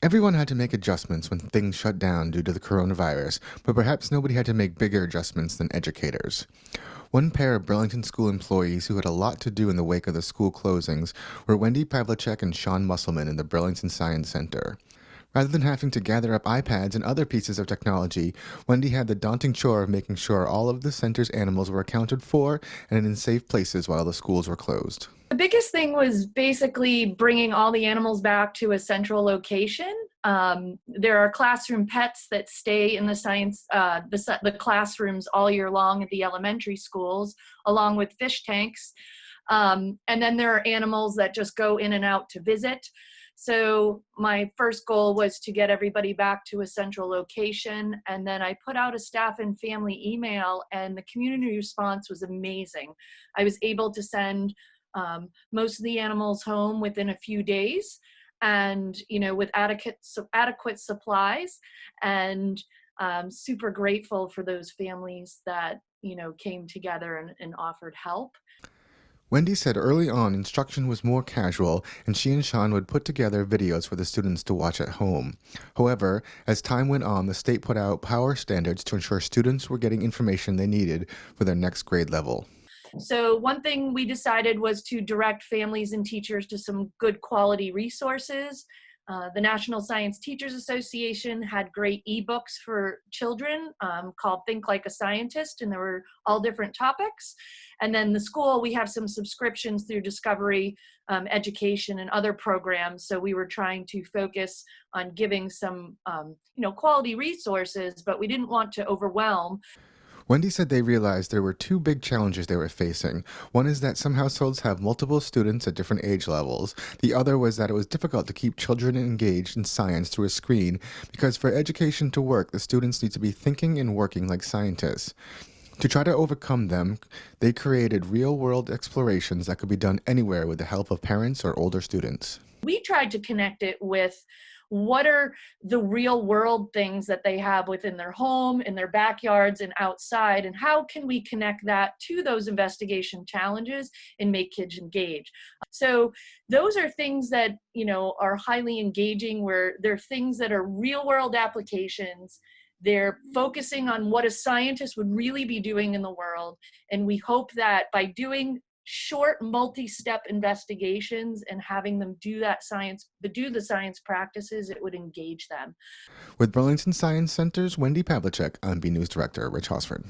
Everyone had to make adjustments when things shut down due to the coronavirus, but perhaps nobody had to make bigger adjustments than educators. One pair of Burlington School employees who had a lot to do in the wake of the school closings were Wendy Pavlicek and Sean Musselman in the Burlington Science Center. Rather than having to gather up iPads and other pieces of technology, Wendy had the daunting chore of making sure all of the center's animals were accounted for and in safe places while the schools were closed. The biggest thing was basically bringing all the animals back to a central location. There are classroom pets that stay in the classrooms all year long at the elementary schools, along with fish tanks. And then there are animals that just go in and out to visit. So my first goal was to get everybody back to a central location. And then I put out a staff and family email, and the community response was amazing. I was able to send most of the animals home within a few days, and with adequate supplies, and super grateful for those families that came together and offered help. Wendy said early on instruction was more casual and she and Sean would put together videos for the students to watch at home. However, as time went on, the state put out power standards to ensure students were getting information they needed for their next grade level. So one thing we decided was to direct families and teachers to some good quality resources. The National Science Teachers Association had great ebooks for children called Think Like a Scientist, and there were all different topics. And then the school, we have some subscriptions through Discovery Education and other programs. So we were trying to focus on giving some quality resources, but we didn't want to overwhelm. Wendy said they realized there were two big challenges they were facing. One is that some households have multiple students at different age levels. The other was that it was difficult to keep children engaged in science through a screen because for education to work, the students need to be thinking and working like scientists. To try to overcome them, they created real-world explorations that could be done anywhere with the help of parents or older students. We tried to connect it with what are the real world things that they have within their home, in their backyards, and outside, and how can we connect that to those investigation challenges and make kids engage. So those are things that are highly engaging, where they're things that are real world applications. They're focusing on what a scientist would really be doing in the world, and we hope that by doing short multi-step investigations and having them do the science practices, it would engage them. With Burlington Science Center's Wendy Pavlicek, I'm B News Director Rich Hosford.